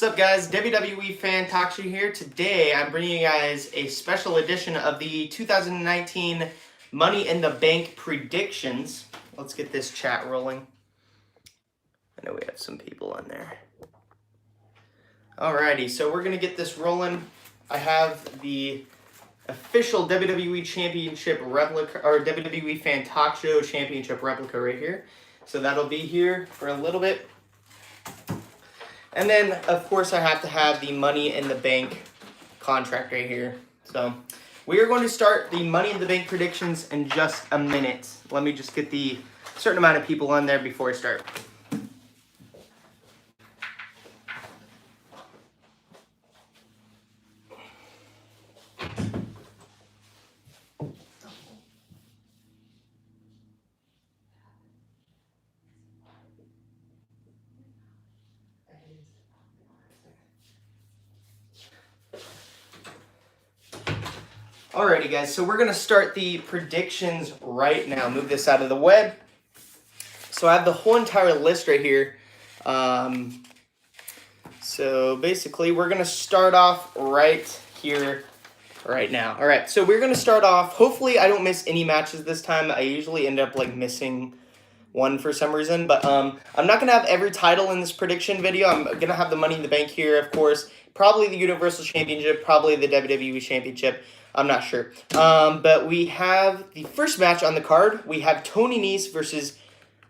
What's up, guys? WWE Fan Talk Show here. Today, I'm bringing you guys a special edition of the 2019 Money in the Bank predictions. Let's get this chat rolling. I know we have some people in there. Alrighty, so we're going to get this rolling. I have the official WWE Championship replica, or WWE Fan Talk Show Championship replica right here. So that'll be here for a little bit. And then, of course, I have to have the Money in the Bank contract right here. So we are going to start the Money in the Bank predictions in just a minute. Let me just get the certain amount of people on there before I start. Alrighty, guys, so we're going to start the predictions right now. Move this out of the way. So I have the whole entire list right here. So basically, we're going to start off right here, right now. All right, so we're going to start off. Hopefully, I don't miss any matches this time. I usually end up, missing one for some reason. But I'm not going to have every title in this prediction video. I'm going to have the Money in the Bank here, of course. Probably the Universal Championship, probably the WWE Championship. I'm not sure. But we have the first match on the card. We have Tony Nese versus,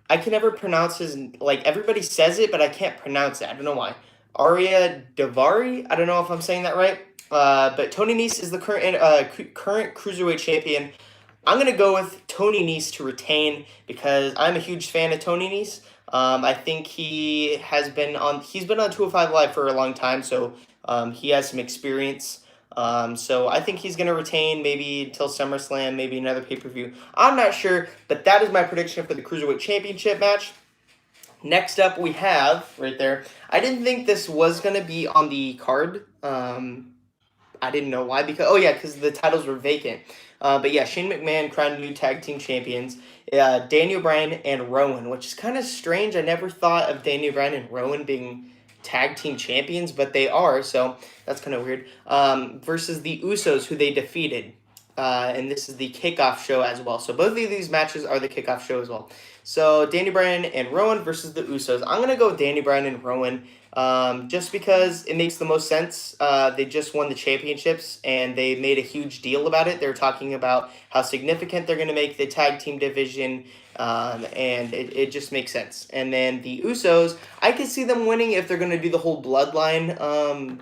I can never pronounce his, everybody says it, but I can't pronounce it. I don't know why. Arya Davari? I don't know if I'm saying that right. But Tony Nese is the current Cruiserweight Champion. I'm going to go with Tony Nese to retain because I'm a huge fan of Tony Nese. I think he's been on 205 Live for a long time, so he has some experience. So I think he's going to retain maybe until SummerSlam, maybe another pay-per-view. I'm not sure, but that is my prediction for the Cruiserweight Championship match. Next up, we have, right there, I didn't think this was going to be on the card. I didn't know why, because the titles were vacant. But yeah, Shane McMahon crowned new tag team champions. Daniel Bryan and Rowan, which is kind of strange. I never thought of Daniel Bryan and Rowan being tag team champions, but they are, so that's kind of weird. Versus the Usos, who they defeated. And this is the Kickoff show as well. So both of these matches are the Kickoff show as well. So Daniel Bryan and Rowan versus the Usos. I'm going to go with Daniel Bryan and Rowan just because it makes the most sense. They just won the championships, and they made a huge deal about it. They're talking about how significant they're going to make the tag team division, and it just makes sense. And then the Usos, I could see them winning if they're going to do the whole bloodline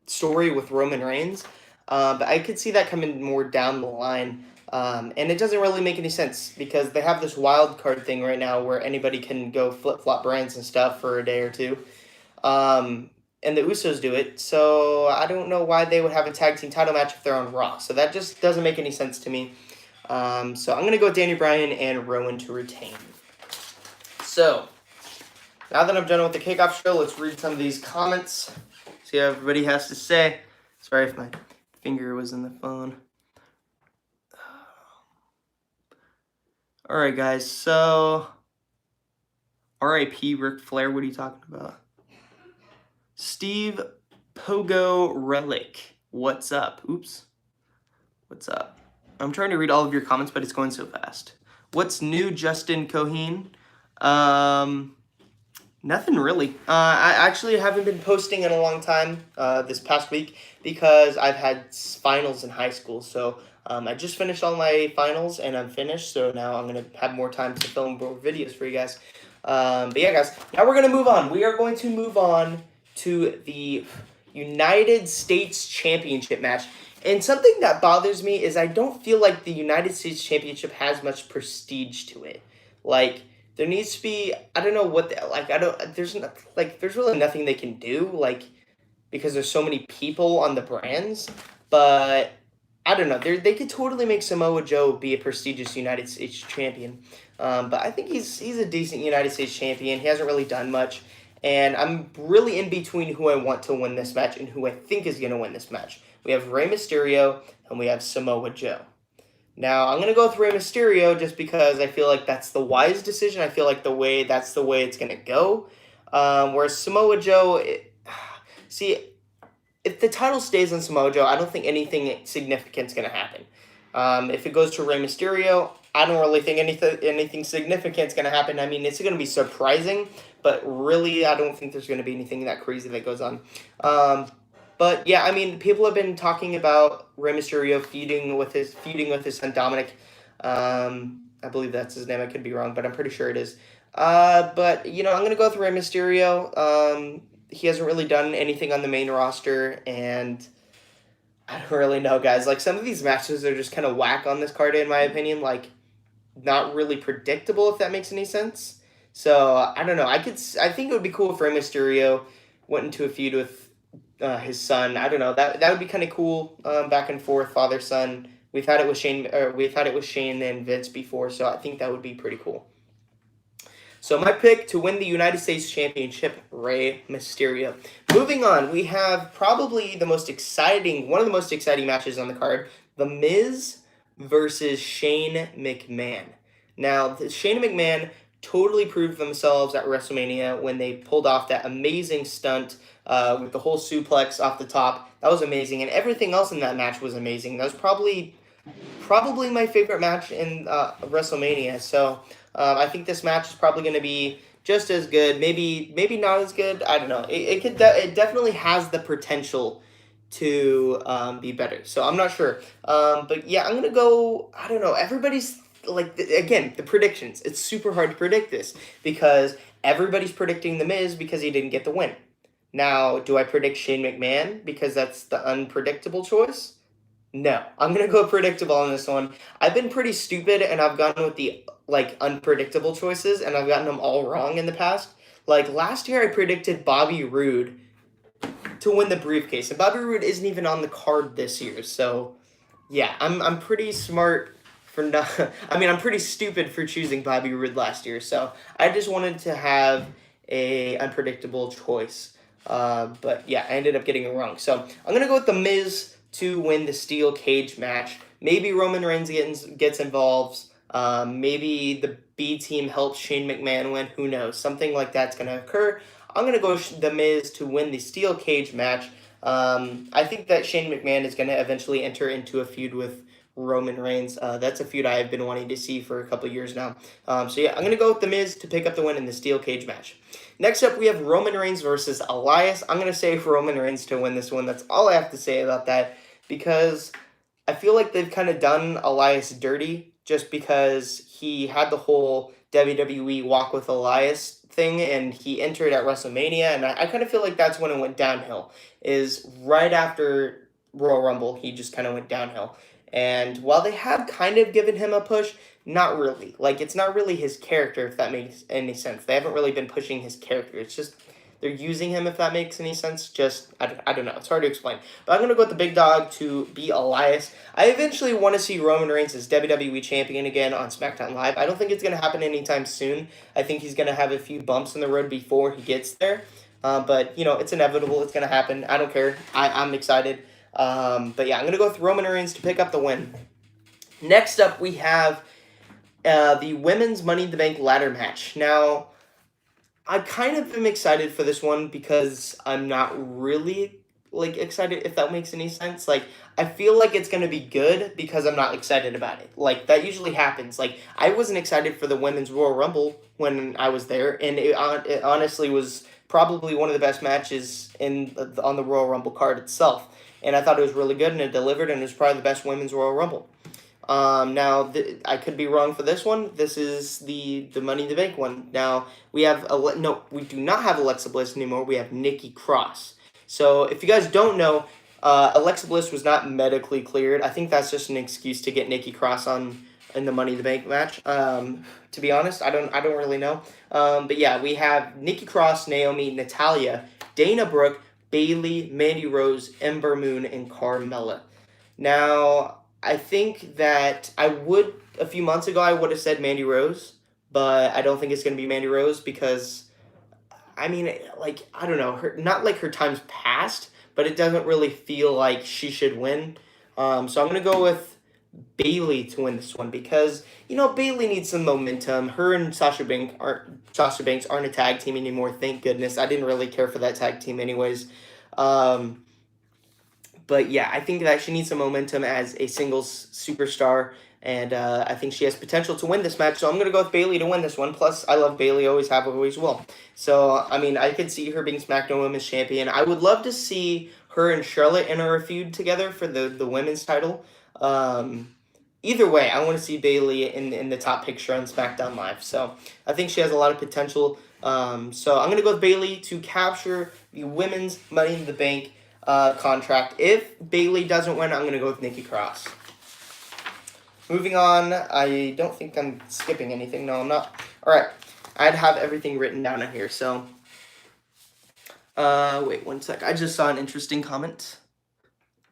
story with Roman Reigns. But I could see that coming more down the line. And it doesn't really make any sense because they have this wild card thing right now where anybody can go flip-flop brands and stuff for a day or two. And the Usos do it. So I don't know why they would have a tag team title match if they're on Raw. So that just doesn't make any sense to me. So I'm going to go with Daniel Bryan and Rowan to retain. So now that I'm done with the Kickoff show, let's read some of these comments. See what everybody has to say. Sorry if my finger was in the phone. All right, guys. So, R.I.P. Ric Flair. What are you talking about? Steve Pogo Relic. What's up? Oops. What's up? I'm trying to read all of your comments, but it's going so fast. What's new, Justin Coheen? Nothing really. I actually haven't been posting in a long time this past week because I've had finals in high school. So I just finished all my finals and I'm finished. So now I'm going to have more time to film more videos for you guys. But yeah, guys, now we're going to move on. We are going to move on to the United States Championship match. And something that bothers me is I don't feel like the United States Championship has much prestige to it. There needs to be, I don't know what, there's really nothing they can do, because there's so many people on the brands, but I don't know, they could totally make Samoa Joe be a prestigious United States champion, but I think he's a decent United States champion. He hasn't really done much, and I'm really in between who I want to win this match and who I think is going to win this match. We have Rey Mysterio, and we have Samoa Joe. Now, I'm going to go with Rey Mysterio just because I feel like that's the wise decision. I feel like that's the way it's going to go. Whereas Samoa Joe, see, if the title stays on Samoa Joe, I don't think anything significant's going to happen. If it goes to Rey Mysterio, I don't really think anything significant's going to happen. I mean, it's going to be surprising, but really, I don't think there's going to be anything that crazy that goes on. But yeah, I mean, people have been talking about Rey Mysterio feuding with his son Dominic. I believe that's his name. I could be wrong, but I'm pretty sure it is. But I'm gonna go with Rey Mysterio. He hasn't really done anything on the main roster, and I don't really know, guys. Like, some of these matches are just kind of whack on this card, in my opinion. Like, not really predictable, if that makes any sense. So I don't know. I think it would be cool if Rey Mysterio went into a feud with his son. I don't know. That would be kind of cool. Back and forth, father son. We've had it with Shane and Vince before, so I think that would be pretty cool. So my pick to win the United States Championship, Rey Mysterio. Moving on, we have probably one of the most exciting matches on the card: The Miz versus Shane McMahon. Now, Shane and McMahon totally proved themselves at WrestleMania when they pulled off that amazing stunt with the whole suplex off the top. That was amazing, and everything else in that match was amazing. That was probably my favorite match in WrestleMania. So I think this match is probably going to be just as good, maybe not as good. I don't know. It definitely has the potential to be better. So I'm not sure. But yeah, I'm gonna go. I don't know. Everybody's like, again, the predictions. It's super hard to predict this because everybody's predicting The Miz because he didn't get the win. Now, do I predict Shane McMahon because that's the unpredictable choice? No, I'm going to go predictable on this one. I've been pretty stupid, and I've gone with the unpredictable choices, and I've gotten them all wrong in the past. Like, last year I predicted Bobby Roode to win the briefcase, and Bobby Roode isn't even on the card this year. So, yeah, I'm pretty smart for not. I mean, I'm pretty stupid for choosing Bobby Roode last year. So I just wanted to have a unpredictable choice. But yeah, I ended up getting it wrong. So I'm gonna go with The Miz to win the steel cage match. Maybe Roman Reigns gets involved. Maybe the B team helps Shane McMahon win. Who knows? Something like that's gonna occur. I'm gonna go The Miz to win the steel cage match. I think that Shane McMahon is gonna eventually enter into a feud with Roman Reigns. That's a feud I have been wanting to see for a couple years now. So yeah, I'm gonna go with The Miz to pick up the win in the steel cage match. Next up, we have Roman Reigns versus Elias. I'm gonna say for Roman Reigns to win this one. That's all I have to say about that, because I feel like they've kind of done Elias dirty just because he had the whole WWE Walk with Elias thing, and he entered at WrestleMania, and I kind of feel like that's when it went downhill, is right after Royal Rumble, he just kind of went downhill. And while they have kind of given him a push, not really. Like, it's not really his character, if that makes any sense. They haven't really been pushing his character. It's just they're using him, if that makes any sense. Just, I don't know. It's hard to explain. But I'm going to go with the big dog to beat Elias. I eventually want to see Roman Reigns as WWE Champion again on SmackDown Live. I don't think it's going to happen anytime soon. I think he's going to have a few bumps in the road before he gets there. But, it's inevitable. It's going to happen. I don't care. I'm excited. But yeah, I'm going to go with Roman Reigns to pick up the win. Next up, we have the Women's Money in the Bank ladder match. Now, I kind of am excited for this one because I'm not really, excited, if that makes any sense. I feel like it's going to be good because I'm not excited about it. That usually happens. I wasn't excited for the Women's Royal Rumble when I was there, and it honestly was probably one of the best matches on the Royal Rumble card itself. And I thought it was really good, and it delivered, and it was probably the best Women's Royal Rumble. Now, I could be wrong for this one. This is the Money in the Bank one. Now, we do not have Alexa Bliss anymore. We have Nikki Cross. So, if you guys don't know, Alexa Bliss was not medically cleared. I think that's just an excuse to get Nikki Cross in the Money in the Bank match. To be honest, I don't really know. But yeah, we have Nikki Cross, Naomi, Natalya, Dana Brooke, Bayley, Mandy Rose, Ember Moon, and Carmella. Now, I think that a few months ago, I would have said Mandy Rose, but I don't think it's going to be Mandy Rose because, I don't know, not like her time's passed, but it doesn't really feel like she should win. So I'm going to go with Bayley to win this one because, Bayley needs some momentum. Her and Sasha Banks aren't a tag team anymore, thank goodness. I didn't really care for that tag team anyways. Um, but yeah, I think that she needs some momentum as a singles superstar, and I think she has potential to win this match. So I'm gonna go with Bayley to win this one. Plus, I love Bayley, always have, always will. So I mean, I could see her being SmackDown Women's Champion. I would love to see her and Charlotte enter a feud together for the women's title. Um, Either way, I want to see Bayley in the top picture on SmackDown Live. So I think she has a lot of potential. So I'm gonna go with Bayley to capture the women's Money in the Bank contract. If Bayley doesn't win, I'm going to go with Nikki Cross. Moving on, I don't think I'm skipping anything. No, I'm not. All right, I'd have everything written down in here. So, wait one sec. I just saw an interesting comment.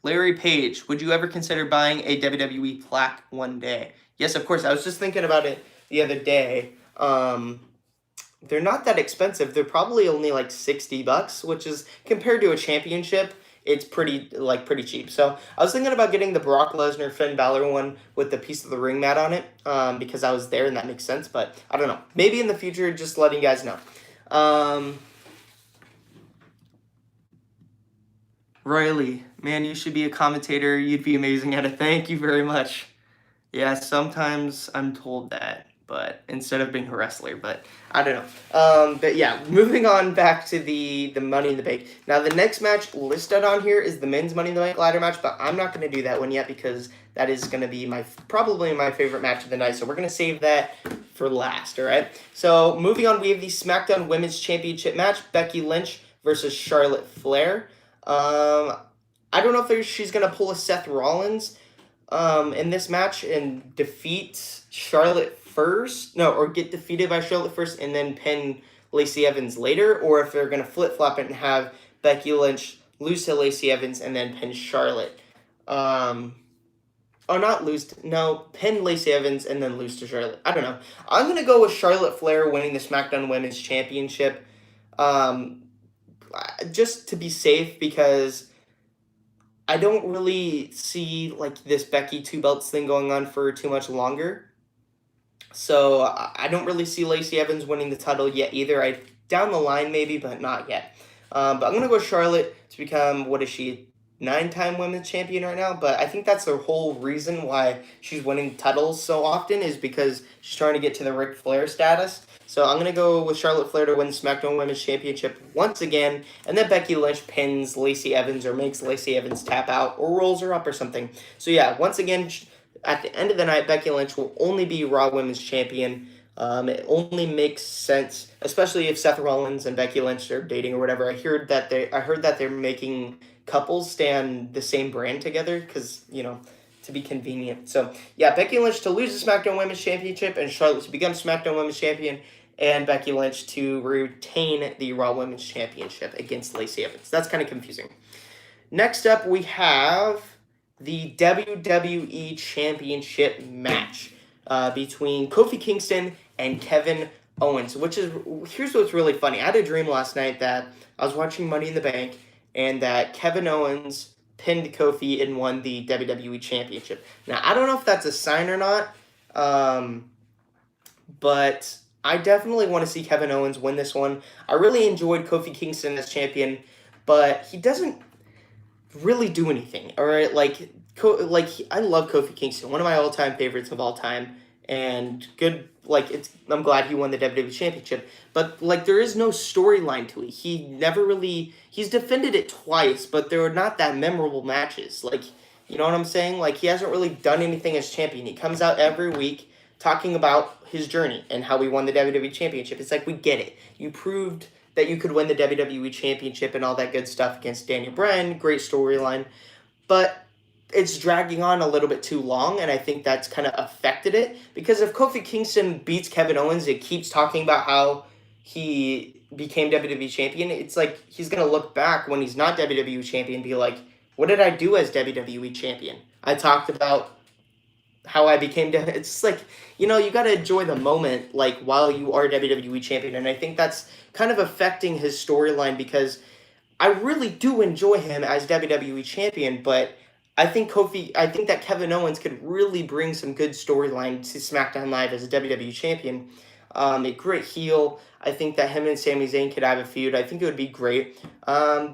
Larry Page, would you ever consider buying a WWE plaque one day? Yes, of course. I was just thinking about it the other day. They're not that expensive. They're probably only like $60, which is compared to a championship, it's pretty cheap. So I was thinking about getting the Brock Lesnar Finn Balor one with the piece of the ring mat on it, because I was there and that makes sense. But I don't know. Maybe in the future, just letting you guys know. Riley, man, you should be a commentator. You'd be amazing at it. Thank you very much. Yeah, sometimes I'm told that, but instead of being a wrestler, but I don't know. But yeah, moving on back to the Money in the Bank. Now, the next match listed on here is the men's Money in the Bank ladder match, but I'm not going to do that one yet because that is going to be probably my favorite match of the night. So we're going to save that for last, all right? So moving on, we have the SmackDown Women's Championship match, Becky Lynch versus Charlotte Flair. I don't know if she's going to pull a Seth Rollins in this match and defeat Charlotte first, or get defeated by Charlotte first and then pin Lacey Evans later, or if they're going to flip-flop it and have Becky Lynch lose to Lacey Evans and then pin Charlotte. Pin Lacey Evans and then lose to Charlotte. I don't know. I'm going to go with Charlotte Flair winning the SmackDown Women's Championship, just to be safe, because I don't really see like this Becky 2 belts thing going on for too much longer. So I don't really see Lacey Evans winning the title yet either. Down the line maybe, but not yet. But I'm going to go Charlotte to become, what is she, 9-time women's champion right now? But I think that's the whole reason why she's winning titles so often, is because she's trying to get to the Ric Flair status. So I'm going to go with Charlotte Flair to win the SmackDown Women's Championship once again, and then Becky Lynch pins Lacey Evans or makes Lacey Evans tap out or rolls her up or something. So yeah, once again, at the end of the night, Becky Lynch will only be Raw Women's Champion. It only makes sense, especially if Seth Rollins and Becky Lynch are dating or whatever. I heard that they're making couples stay on the same brand together because, to be convenient. So yeah, Becky Lynch to lose the SmackDown Women's Championship and Charlotte to become SmackDown Women's Champion, and Becky Lynch to retain the Raw Women's Championship against Lacey Evans. That's kind of confusing. Next up, we have the WWE Championship match between Kofi Kingston and Kevin Owens, here's what's really funny. I had a dream last night that I was watching Money in the Bank and that Kevin Owens pinned Kofi and won the WWE Championship. Now, I don't know if that's a sign or not, but I definitely want to see Kevin Owens win this one. I really enjoyed Kofi Kingston as champion, but he doesn't really do anything, all right? I love Kofi Kingston, one of my all-time favorites of all time, and good, I'm glad he won the WWE Championship, but, there is no storyline to it. He's defended it twice, but there were not that memorable matches, you know what I'm saying? He hasn't really done anything as champion. He comes out every week talking about his journey and how he won the WWE Championship. It's we get it. You proved that you could win the WWE Championship and all that good stuff against Daniel Bryan. Great storyline. But it's dragging on a little bit too long, and I think that's kind of affected it. Because if Kofi Kingston beats Kevin Owens, it keeps talking about how he became WWE Champion. It's he's going to look back when he's not WWE Champion and be like, what did I do as WWE Champion? I talked about how I became... It's you got to enjoy the moment, while you are WWE Champion. And I think that's kind of affecting his storyline, because I really do enjoy him as WWE Champion, but I think that Kevin Owens could really bring some good storyline to SmackDown Live as a WWE Champion. a great heel. I think that him and Sami Zayn could have a feud. I think it would be great.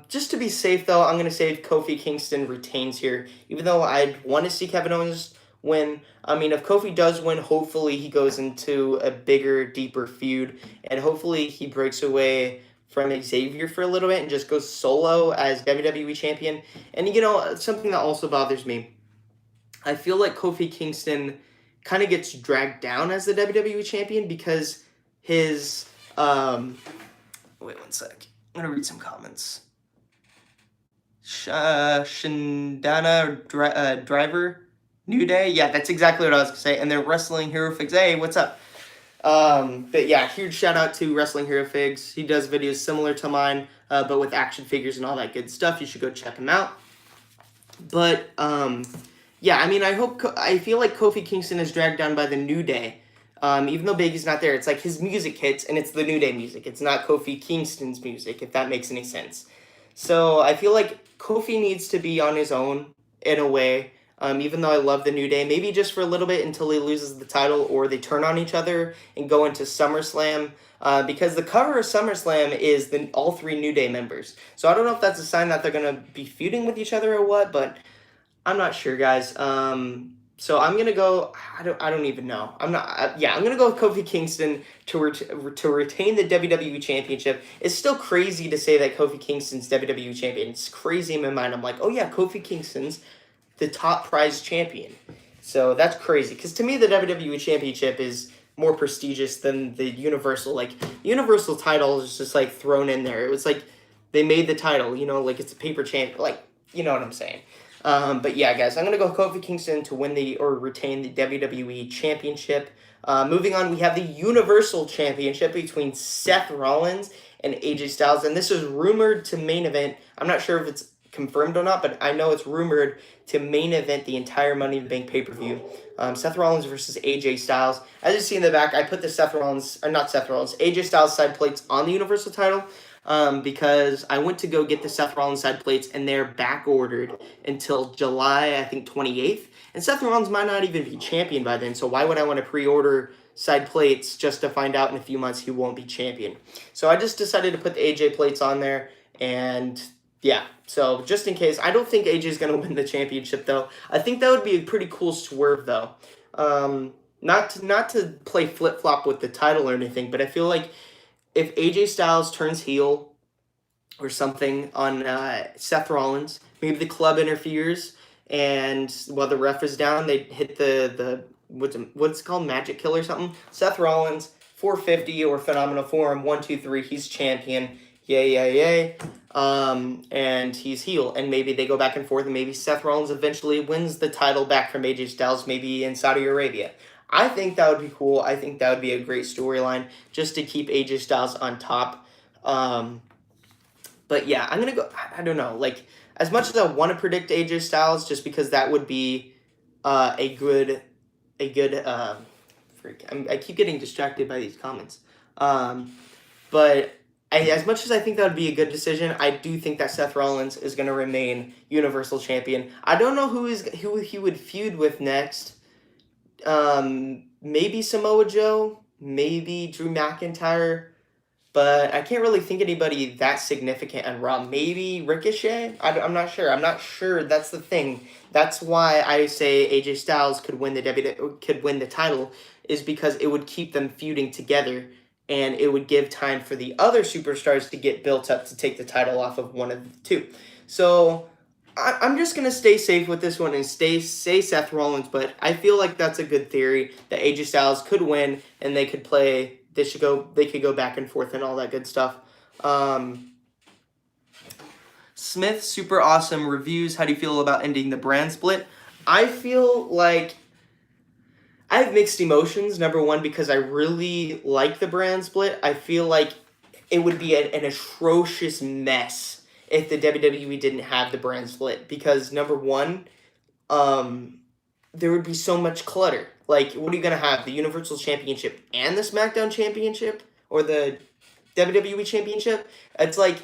Just to be safe, though, I'm going to say Kofi Kingston retains here, even though I'd want to see Kevin Owens win. I mean, if Kofi does win, hopefully he goes into a bigger, deeper feud, and hopefully he breaks away from Xavier for a little bit and just goes solo as WWE Champion. And, something that also bothers me, I feel like Kofi Kingston kind of gets dragged down as the WWE Champion because his wait one sec. I'm gonna read some comments. Shindana Driver New Day. Yeah, that's exactly what I was gonna say. And they're Wrestling Hero Figs. Hey, what's up? But yeah, huge shout out to Wrestling Hero Figs. He does videos similar to mine, but with action figures and all that good stuff. You should go check him out. But yeah, I mean, I feel like Kofi Kingston is dragged down by the New Day. Even though Big E's not there, it's like his music hits, and it's the New Day music. It's not Kofi Kingston's music, if that makes any sense. So I feel like Kofi needs to be on his own, in a way, even though I love the New Day. Maybe just for a little bit until he loses the title, or they turn on each other and go into SummerSlam. Because the cover of SummerSlam is all three New Day members. So I don't know if that's a sign that they're going to be feuding with each other or what, but I'm not sure, guys. So I'm gonna go. I don't even know. I'm gonna go with Kofi Kingston to retain the WWE Championship. It's still crazy to say that Kofi Kingston's WWE Champion. It's crazy in my mind. I'm like, oh yeah, Kofi Kingston's the top prize champion. So that's crazy because to me the WWE Championship is more prestigious than the Universal. Like the Universal title is just like thrown in there. It was like they made the title. Like it's a paper champ. Like you know what I'm saying. But yeah, guys, I'm going to go Kofi Kingston to retain the WWE Championship. Moving on, we have the Universal Championship between Seth Rollins and AJ Styles. And this is rumored to main event. I'm not sure if it's confirmed or not, but I know it's rumored to main event the entire Money in the Bank pay-per-view. Seth Rollins versus AJ Styles. As you see in the back, I put the AJ Styles side plates on the Universal title. Because I went to go get the Seth Rollins side plates, and they're back-ordered until July, I think, 28th. And Seth Rollins might not even be champion by then, so why would I want to pre-order side plates just to find out in a few months he won't be champion? So I just decided to put the AJ plates on there, and yeah. So just in case, I don't think AJ's going to win the championship, though. I think that would be a pretty cool swerve, though. Not to play flip-flop with the title or anything, but I feel like if AJ Styles turns heel or something on Seth Rollins, maybe the club interferes, and while the ref is down, they hit the what's it called, Magic Kill or something. Seth Rollins, 450 or Phenomenal Forum, 1, 2, 3. He's champion. Yay. And he's heel, and maybe they go back and forth, and maybe Seth Rollins eventually wins the title back from AJ Styles, maybe in Saudi Arabia. I think that would be cool. I think that would be a great storyline just to keep AJ Styles on top. But yeah, I'm going to go, I don't know, like, as much as I want to predict AJ Styles, just because that would be a good, I keep getting distracted by these comments. But as much as I think that would be a good decision, I do think that Seth Rollins is going to remain Universal Champion. I don't know who he would feud with next. Maybe Samoa Joe, maybe Drew McIntyre, but I can't really think anybody that significant on Raw. Maybe Ricochet? I'm not sure. That's the thing. That's why I say AJ Styles could win the title, is because it would keep them feuding together, and it would give time for the other superstars to get built up to take the title off of one of the two. So I'm just going to stay safe with this one and say Seth Rollins, but I feel like that's a good theory that AJ Styles could win, and they could go back and forth and all that good stuff. Smith, super awesome reviews. How do you feel about ending the brand split? I feel like I have mixed emotions. Number one, because I really like the brand split. I feel like it would be an atrocious mess if the WWE didn't have the brand split, because number one, there would be so much clutter. Like, what are you going to have? The Universal Championship and the SmackDown Championship? Or the WWE Championship? It's like,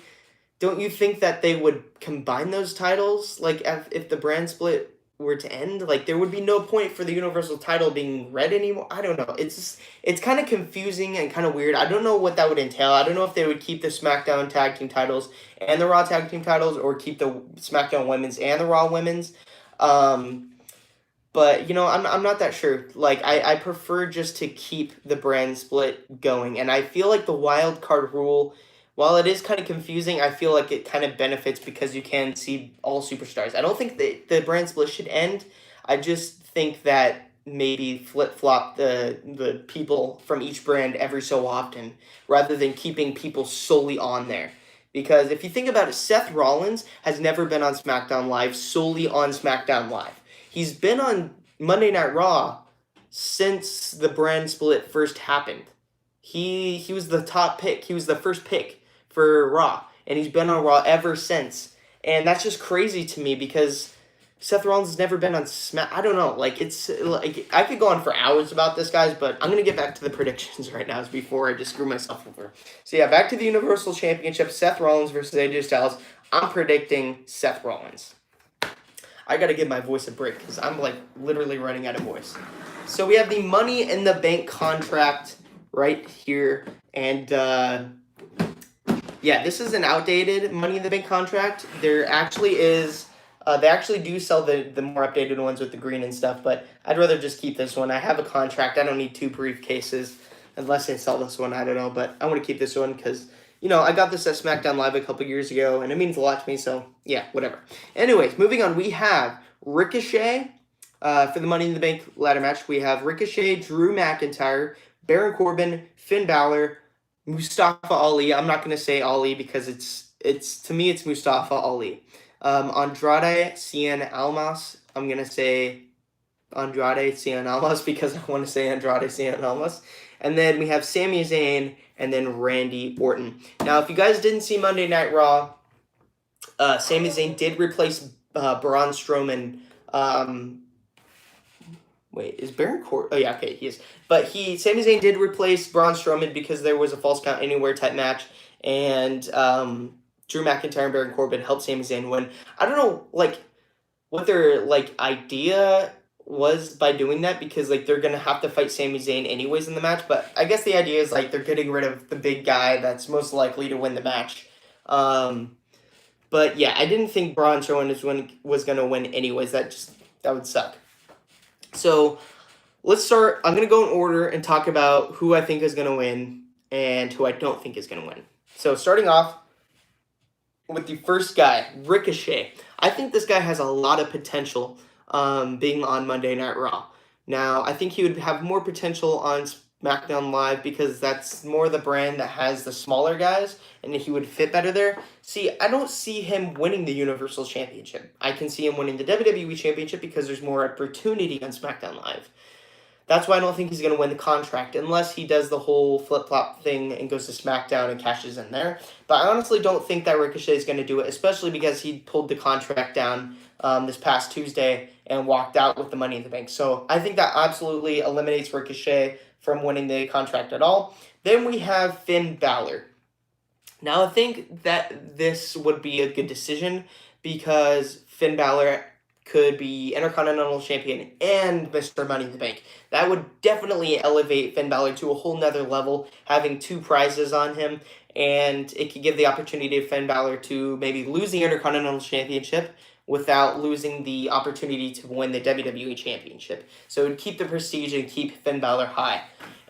don't you think that they would combine those titles? Like, if the brand split were to end, like there would be no point for the Universal title being red anymore. I don't know. It's kind of confusing and kind of weird. I don't know what that would entail. I don't know if they would keep the SmackDown tag team titles and the Raw tag team titles, or keep the SmackDown women's and the Raw women's. But I'm not that sure. Like I prefer just to keep the brand split going, and I feel like the wild card rule, while it is kind of confusing, I feel like it kind of benefits because you can see all superstars. I don't think the brand split should end. I just think that maybe flip flop the people from each brand every so often, rather than keeping people solely on there. Because if you think about it, Seth Rollins has never been on SmackDown Live solely on SmackDown Live. He's been on Monday Night Raw since the brand split first happened. He was the top pick. He was the first pick for Raw, and he's been on Raw ever since. And that's just crazy to me because Seth Rollins has never been on Smack. I don't know. Like it's like I could go on for hours about this, guys, but I'm gonna get back to the predictions right now before I just screw myself over. So yeah, back to the Universal Championship: Seth Rollins versus AJ Styles. I'm predicting Seth Rollins. I gotta give my voice a break because I'm like literally running out of voice. So we have the Money in the Bank contract right here, and yeah, this is an outdated Money in the Bank contract. There actually is, they actually do sell the more updated ones with the green and stuff, but I'd rather just keep this one. I have a contract. I don't need 2 briefcases unless they sell this one. I don't know, but I want to keep this one because I got this at SmackDown Live a couple years ago, and it means a lot to me, so yeah, whatever. Anyways, moving on, we have Ricochet for the Money in the Bank ladder match. We have Ricochet, Drew McIntyre, Baron Corbin, Finn Balor, Mustafa Ali. I'm not going to say Ali because it's to me, it's Mustafa Ali. Andrade Cien Almas. I'm going to say Andrade Cien Almas because I want to say Andrade Cien Almas. And then we have Sami Zayn and then Randy Orton. Now, if you guys didn't see Monday Night Raw, Sami Zayn did replace Braun Strowman. Wait, is Baron Corbin? Oh, yeah, okay, he is. But Sami Zayn did replace Braun Strowman because there was a false count anywhere type match. And Drew McIntyre and Baron Corbin helped Sami Zayn win. I don't know, like, what their, like, idea was by doing that, because like they're gonna have to fight Sami Zayn anyways in the match, but I guess the idea is like they're getting rid of the big guy that's most likely to win the match. But yeah, I didn't think Braun Strowman was gonna win anyways. That would suck. So let's start. I'm gonna go in order and talk about who I think is gonna win and who I don't think is gonna win. So starting off with the first guy, Ricochet. I think this guy has a lot of potential. Being on Monday Night Raw. Now, I think he would have more potential on SmackDown Live because that's more the brand that has the smaller guys, and he would fit better there. See, I don't see him winning the Universal Championship. I can see him winning the WWE Championship because there's more opportunity on SmackDown Live. That's why I don't think he's going to win the contract, unless he does the whole flip-flop thing and goes to SmackDown and cashes in there. But I honestly don't think that Ricochet is going to do it, especially because he pulled the contract down this past Tuesday and walked out with the Money in the Bank. So I think that absolutely eliminates Ricochet from winning the contract at all. Then we have Finn Balor. Now I think that this would be a good decision because Finn Balor could be Intercontinental Champion and Mr. Money in the Bank. That would definitely elevate Finn Balor to a whole nother level, having 2 prizes on him, and it could give the opportunity to Finn Balor to maybe lose the Intercontinental Championship without losing the opportunity to win the WWE Championship. So it would keep the prestige and keep Finn Balor high.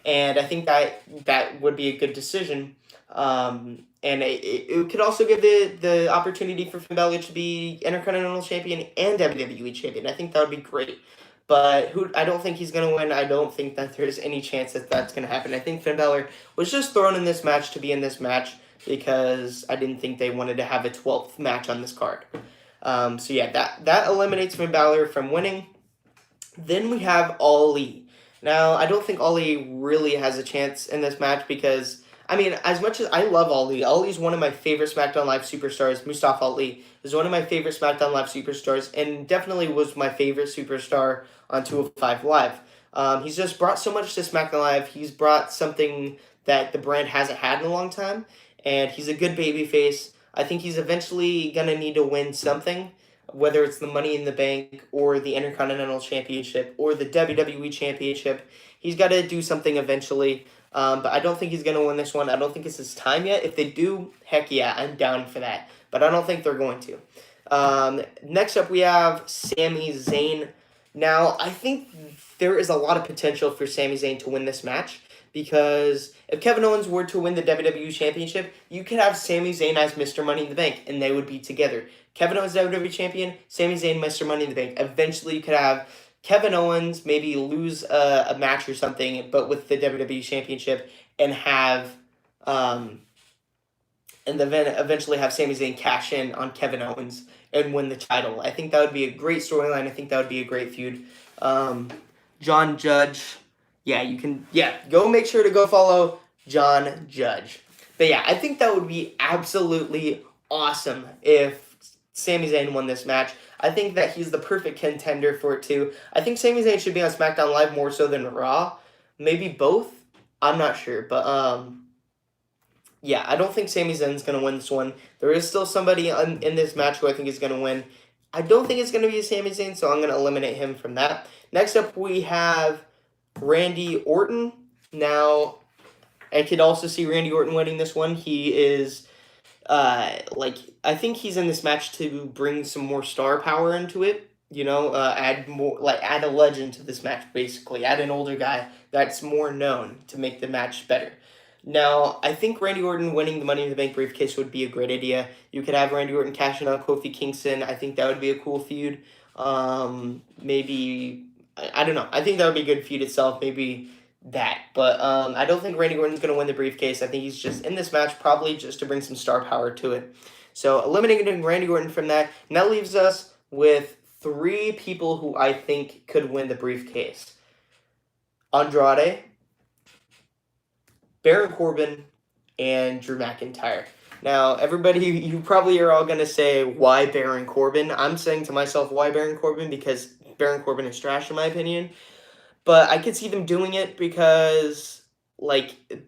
And I think that would be a good decision. And it could also give the opportunity for Finn Balor to be Intercontinental Champion and WWE Champion. I think that would be great. But I don't think he's going to win. I don't think that there's any chance that that's going to happen. I think Finn Balor was just thrown in this match to be in this match because I didn't think they wanted to have a 12th match on this card. So yeah, that eliminates Finn Balor from winning. Then we have Ali. Now, I don't think Ali really has a chance in this match because, I mean, as much as I love Ali, Ali's one of my favorite SmackDown Live superstars. Mustafa Ali is one of my favorite SmackDown Live superstars and definitely was my favorite superstar on 205 Live. He's just brought so much to SmackDown Live. He's brought something that the brand hasn't had in a long time, and he's a good babyface. I think he's eventually going to need to win something, whether it's the Money in the Bank or the Intercontinental Championship or the WWE Championship. He's got to do something eventually. But I don't think he's going to win this one. I don't think it's his time yet. If they do, heck yeah, I'm down for that. But I don't think they're going to. Next up, we have Sami Zayn. Now, I think there is a lot of potential for Sami Zayn to win this match because if Kevin Owens were to win the WWE Championship, you could have Sami Zayn as Mr. Money in the Bank, and they would be together. Kevin Owens, WWE Champion, Sami Zayn, Mr. Money in the Bank. Eventually, you could have Kevin Owens maybe lose a match or something, but with the WWE Championship, and have and then eventually have Sami Zayn cash in on Kevin Owens and win the title. I think that would be a great storyline. I think that would be a great feud. John Judge, go make sure to go follow John Judge. But yeah, I think that would be absolutely awesome if Sami Zayn won this match. I think that he's the perfect contender for it too. I think Sami Zayn should be on SmackDown Live more so than Raw. Maybe both. I'm not sure. But I don't think Sami Zayn's going to win this one. There is still somebody in this match who I think is going to win. I don't think it's going to be Sami Zayn, so I'm going to eliminate him from that. Next up, we have Randy Orton. Now, I could also see Randy Orton winning this one. He is... I think he's in this match to bring some more star power into it. Add a legend to this match, basically. Add an older guy that's more known to make the match better. Now, I think Randy Orton winning the Money in the Bank briefcase would be a great idea. You could have Randy Orton cashing on Kofi Kingston. I think that would be a cool feud. Maybe, I don't know. I think that would be a good feud itself. Maybe that. But I don't think Randy Orton's going to win the briefcase. I think he's just in this match probably just to bring some star power to it. So eliminating Randy Orton from that. And that leaves us with 3 people who I think could win the briefcase. Andrade, Baron Corbin, and Drew McIntyre. Now, everybody, you probably are all going to say, why Baron Corbin? I'm saying to myself, why Baron Corbin? Because Baron Corbin is trash, in my opinion. But I could see them doing it because,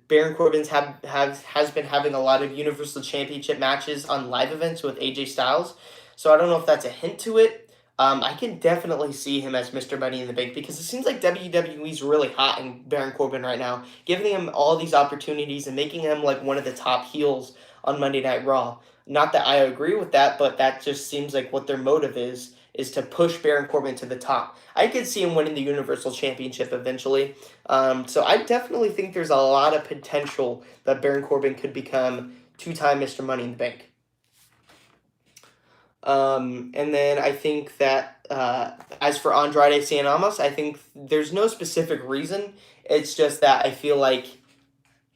Baron Corbin has been having a lot of Universal Championship matches on live events with AJ Styles. So I don't know if that's a hint to it. I can definitely see him as Mr. Money in the Bank because it seems like WWE's really hot in Baron Corbin right now, giving him all these opportunities and making him one of the top heels on Monday Night Raw. Not that I agree with that, but that just seems like what their motive is to push Baron Corbin to the top. I could see him winning the Universal Championship eventually. So I definitely think there's a lot of potential that Baron Corbin could become 2-time Mr. Money in the Bank. And then I think that as for Andrade Cien, I think there's no specific reason. It's just that I feel like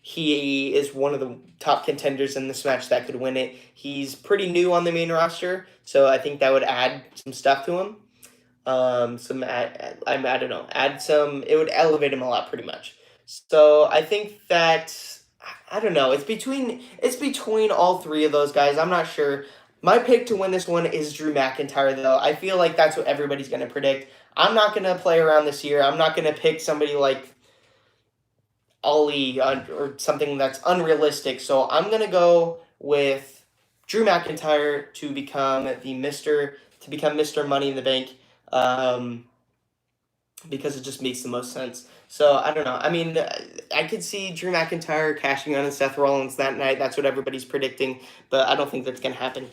he is one of the top contenders in this match that could win it. He's pretty new on the main roster, so I think that would add some stuff to him. It would elevate him a lot pretty much. So I think that, I don't know, it's between all 3 of those guys. I'm not sure. My pick to win this one is Drew McIntyre, though. I feel like that's what everybody's going to predict. I'm not going to play around this year. I'm not going to pick somebody like Ali or something that's unrealistic. So I'm going to go with Drew McIntyre to become Mr. Money in the Bank because it just makes the most sense. So, I don't know. I mean, I could see Drew McIntyre cashing on Seth Rollins that night. That's what everybody's predicting, but I don't think that's going to happen.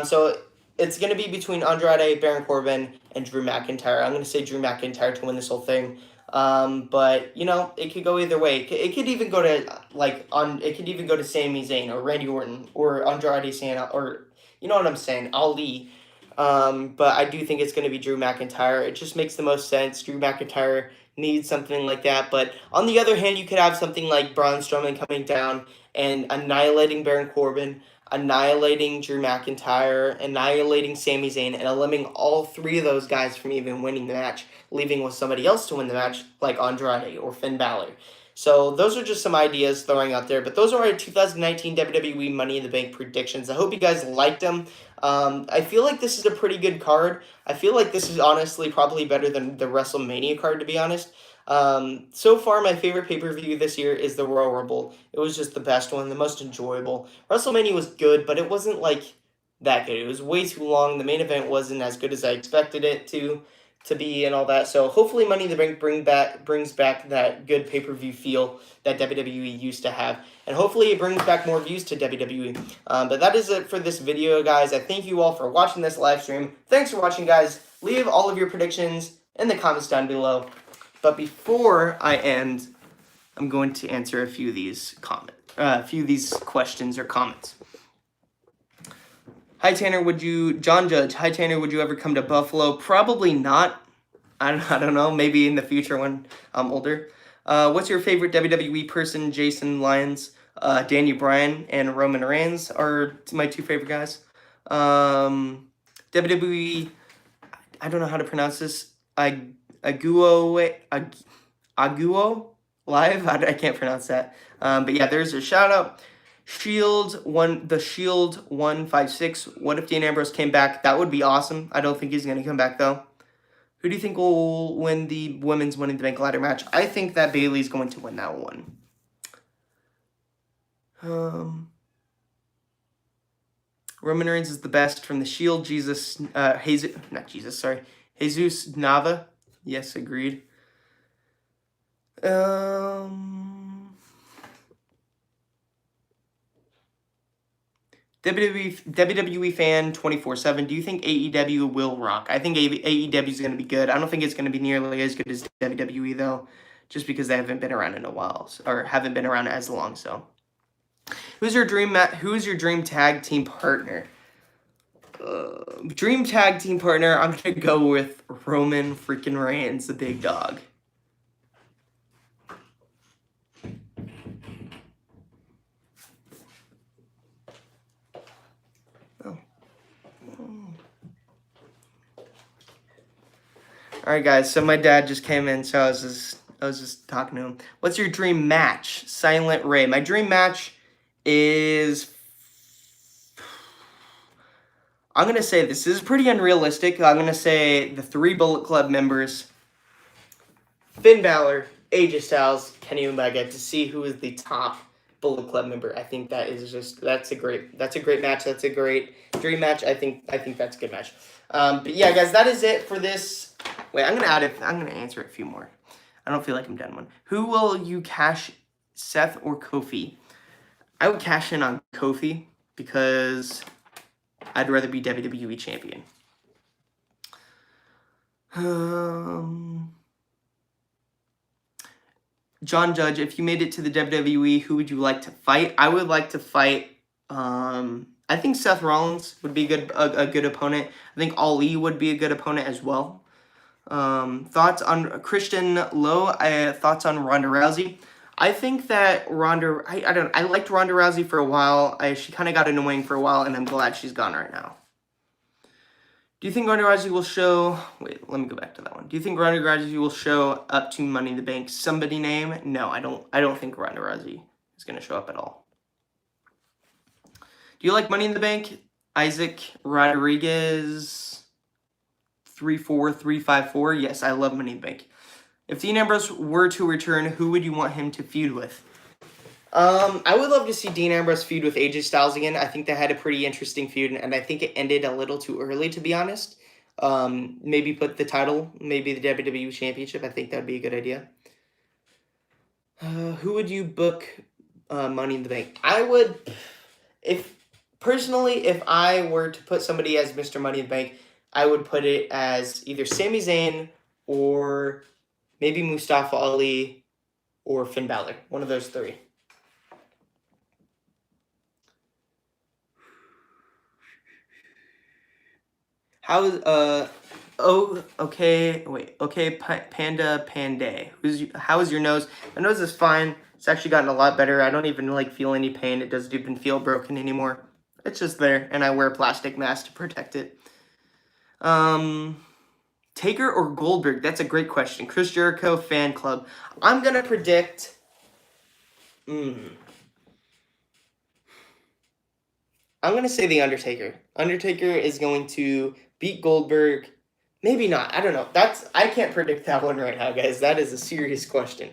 So, it's going to be between Andrade, Baron Corbin, and Drew McIntyre. I'm going to say Drew McIntyre to win this whole thing. But, it could go either way. It could even go to Sami Zayn or Randy Orton or Andrade Cien, or, you know what I'm saying, Ali. But I do think it's going to be Drew McIntyre. It just makes the most sense. Drew McIntyre needs something like that. But on the other hand, you could have something like Braun Strowman coming down and annihilating Baron Corbin, annihilating Drew McIntyre, annihilating Sami Zayn, and eliminating all 3 of those guys from even winning the match, leaving with somebody else to win the match, like Andrade or Finn Balor. So those are just some ideas throwing out there. But those are our 2019 WWE Money in the Bank predictions. I hope you guys liked them. I feel like this is a pretty good card. I feel like this is honestly probably better than the WrestleMania card, to be honest. So far, my favorite pay-per-view this year is the Royal Rumble. It was just the best one, the most enjoyable. WrestleMania was good, but it wasn't that good. It was way too long. The main event wasn't as good as I expected it to be and all that. So hopefully Money in the Bank brings back that good pay-per-view feel that WWE used to have. And hopefully it brings back more views to WWE. But that is it for this video, guys. I thank you all for watching this live stream. Thanks for watching, guys. Leave all of your predictions in the comments down below. But before I end, I'm going to answer a few of these questions or comments. Hi Tanner, John Judge, hi Tanner, would you ever come to Buffalo? Probably not. I don't know, maybe in the future when I'm older. What's your favorite WWE person? Jason Lyons, Daniel Bryan, and Roman Reigns are my two favorite guys. WWE, I don't know how to pronounce this. Aguo Live? I can't pronounce that. But yeah, there's a shout out. The Shield 156. What if Dean Ambrose came back? That would be awesome. I don't think he's going to come back, though. Who do you think will win the women's Money in the Bank ladder match? I think that Bayley's going to win that one. Roman Reigns is the best from the Shield. Jesus Nava. Yes, agreed. WWE fan 24/7. Do you think AEW will rock? I think AEW is going to be good. I don't think it's going to be nearly as good as WWE though, just because they haven't been around in a while or haven't been around as long. So, who's your dream tag team partner? Dream tag team partner. I'm gonna go with Roman freaking Reigns, the big dog. All right, guys. So my dad just came in, so I was just talking to him. What's your dream match? Silent Ray. My dream match is. I'm gonna say this is pretty unrealistic. I'm gonna say the 3 Bullet Club members: Finn Balor, AJ Styles, Kenny Omega, to see who is the top Bullet Club member. I think that's a great match. That's a great dream match. I think that's a good match. But yeah, guys, that is it for this. Wait, I'm gonna answer a few more. I don't feel like I'm done one. Who will you cash, Seth or Kofi? I would cash in on Kofi because I'd rather be WWE champion. John Judge, if you made it to the WWE, who would you like to fight? I would like to fight. I think Seth Rollins would be a good opponent. I think Ali would be a good opponent as well. Thoughts on Christian Lowe? Thoughts on Ronda Rousey? I think that Ronda. I liked Ronda Rousey for a while. She kind of got annoying for a while, and I'm glad she's gone right now. Do you think Ronda Rousey will show? Wait, let me go back to that one. Do you think Ronda Rousey will show up to Money in the Bank? Somebody name? No, I don't. I don't think Ronda Rousey is going to show up at all. Do you like Money in the Bank? Isaac Rodriguez 34354. Yes, I love Money in the Bank. If Dean Ambrose were to return, who would you want him to feud with? I would love to see Dean Ambrose feud with AJ Styles again. I think they had a pretty interesting feud, and I think it ended a little too early, to be honest. Maybe put the title, maybe the WWE Championship. I think that would be a good idea. Who would you book Money in the Bank? I would, if I were to put somebody as Mr. Money in the Bank, I would put it as either Sami Zayn or maybe Mustafa Ali or Finn Balor. One of those 3. Panda Panday. How is your nose? My nose is fine. It's actually gotten a lot better. I don't even feel any pain. It doesn't even feel broken anymore. It's just there, and I wear a plastic mask to protect it. Taker or Goldberg? That's a great question. Chris Jericho fan club. I'm gonna predict. I'm gonna say the Undertaker. Undertaker is going to beat Goldberg. Maybe not. I don't know. I can't predict that one right now, guys. That is a serious question.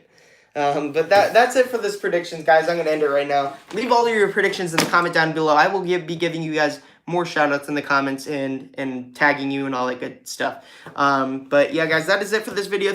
But that's it for this predictions, guys. I'm going to end it right now. Leave all of your predictions in the comment down below. I will be giving you guys more shout outs in the comments and tagging you and all that good stuff. But yeah, guys, that is it for this video.